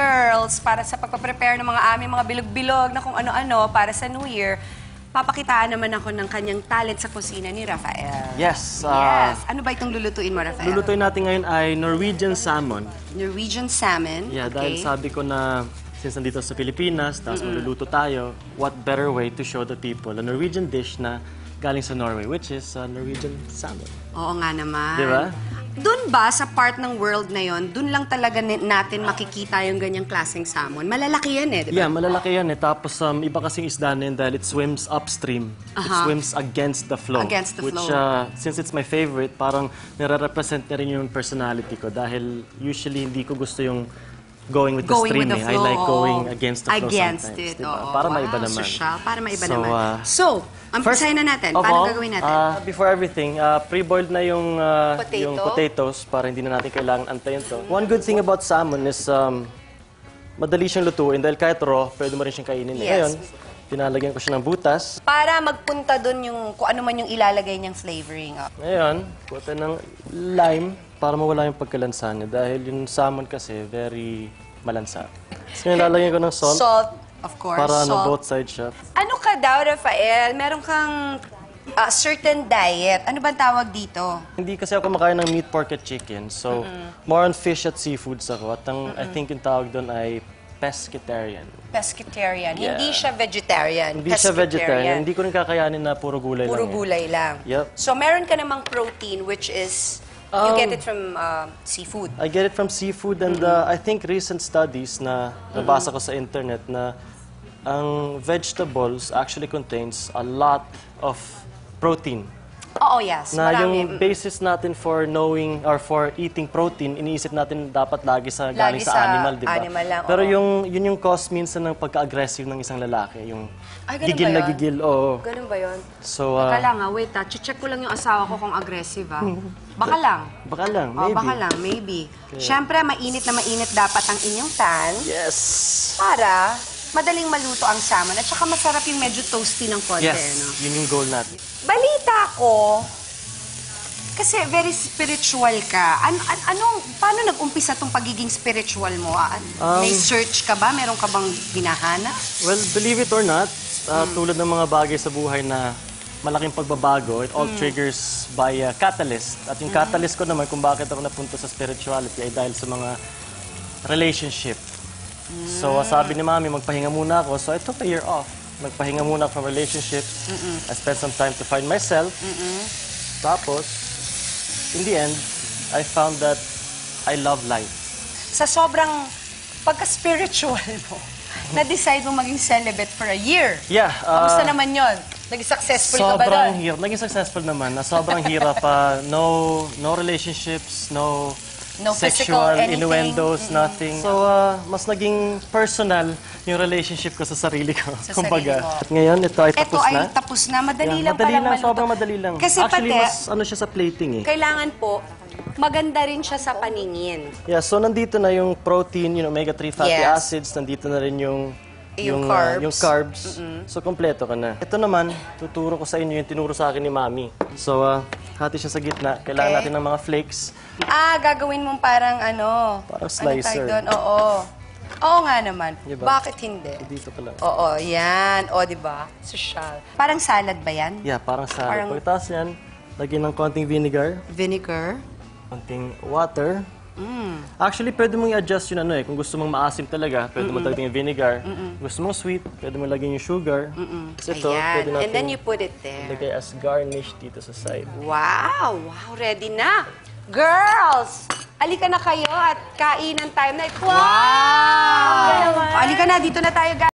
girls para sa pagpaprepare ng mga aming mga bilog-bilog na kung ano-ano para sa New Year, papakitaan naman ako ng kanyang talent sa kusina ni Rafael. Yes. Yes. Ano ba itong lulutuin mo, Rafael? Lulutuin natin ngayon ay Norwegian salmon. Norwegian salmon. Yeah, dahil sabi ko na since nandito sa Pilipinas, tapos magluluto tayo, what better way to show the people a Norwegian dish na galing sa Norway, which is Norwegian salmon. Oo nga naman. Di ba? Doon ba, sa part ng world na yon, doon lang talaga natin makikita yung ganyang klaseng salmon? Malalaki yan eh, di ba? Yeah, malalaki yan eh. Tapos iba kasing isda na yun dahil it swims upstream. It swims against the flow. Against the which, flow. Since it's my favorite, parang nire-represent na rin yung personality ko. Dahil usually hindi ko gusto yung going with the stream. With the flow, I like going against the flow against sometimes. it, Diba? Para maiba naman. Social, para maiba So, naman. So, umpisahin na natin. Paano gagawin natin? Before everything, pre-boiled na yung potatoes para hindi na natin kailangan antayin to. One good thing about salmon is madali siyang lutuin dahil kahit raw, pwede mo rin siyang kainin. Yes. Ngayon, pinalagyan ko siya ng butas. Para magpunta doon yung kung ano man yung ilalagay niyang flavoring. Ngayon, puta ng lime para mawala yung pagkalansa niya dahil yung salmon kasi very malansa. So, nilalagyan ko ng salt. Salt, of course. Para salt. both sides siya. Ano ka daw, Rafael? Meron kang certain diet. Ano ba tawag dito? Hindi kasi ako kumakain ng meat, pork, at chicken. So, more on fish at seafoods ako. At I think yung tawag doon ay pescatarian. Pescatarian. Yeah. Hindi siya vegetarian. Hindi siya vegetarian. Hindi ko rin kakayanin na puro gulay lang. Puro gulay lang. Yep. So, meron ka namang protein, which is, you get it from seafood. I get it from seafood and I think recent studies na nabasa ko sa internet na ang vegetables actually contains a lot of protein. Oo, yes. Na Marami. yung basis natin for knowing or for eating protein, iniisip natin dapat lagi sa galing sa animal, di ba? Animal lang, Pero oo. yun yung cause minsan ng pagka-aggressive ng isang lalaki, yung Ay, ganun gigil ba na yun? gigil, oo. Ganun ba yun? So, Baka lang wait check ko lang yung asawa ko kung aggressive Baka lang. baka lang, Oh, maybe. baka lang, maybe. Siyempre, mainit na mainit dapat ang inyong pan Yes! para madaling maluto ang salmon at saka masarap yung medyo toasty ng konti. Yes, No? yun yung goal natin. Balita ko, kasi very spiritual ka. Paano nag-umpisa tong pagiging spiritual mo? May search ka ba? Meron ka bang hinahanap? Well, believe it or not, tulad ng mga bagay sa buhay na malaking pagbabago, it all triggers by a catalyst. At yung catalyst ko naman kung bakit ako napunta sa spirituality ay dahil sa mga relationship. So, sabi ni Mami, magpahinga muna ako. So, I took a year off. Magpahinga muna ako from relationships. I spent some time to find myself. Tapos, in the end, I found that I love life. Sa sobrang pagka-spiritual mo, na-decide mo maging celibate for a year. Yeah. Kamusta naman yon? Naging successful ka ba Sobrang doon? hirap. Naging successful naman. Sobrang hirap. No relationships, no physical sexual anything. innuendos, nothing. So, mas naging personal yung relationship ko sa sarili ko. Sa Kumbaga. sarili mo. At ngayon, ito ay tapos Ito ay na. tapos na. Madali Yeah, lang madali palang lang, maluto. sobrang madali lang. Kasi Actually, pati, mas ano siya sa plating eh. kailangan po, maganda rin siya sa paningin. Yeah, so nandito na yung protein, yung omega-3 fatty Yes. acids, nandito na rin yung carbs. yung carbs. So, kompleto ka na. Ito naman, tuturo ko sa inyo yung tinuro sa akin ni Mami. So, hati siya sa gitna. Kailangan natin ng mga flakes. Gagawin mong parang Parang slicer. Ano doon? Oo. Oo nga naman. Diba? Bakit hindi? Dito pala. Oo, yan. O, diba? Social. Parang salad ba yan? Yeah, parang salad. Parang- Pagkatapos yan, lagyan ng konting vinegar, Vinegar. konting water. Actually, pwede mong i-adjust yun kung gusto mong maasim talaga, pwede mo lagyan yung vinegar. Gusto mong sweet, pwede mo lagyan yung sugar. Tapos ito, pwede Ayan. natin And then you put it there. lagay as garnish dito sa side. Wow! Wow, ready na! Girls! Halika na kayo at kainan time na. Wow! Halika na, dito na tayo, guys.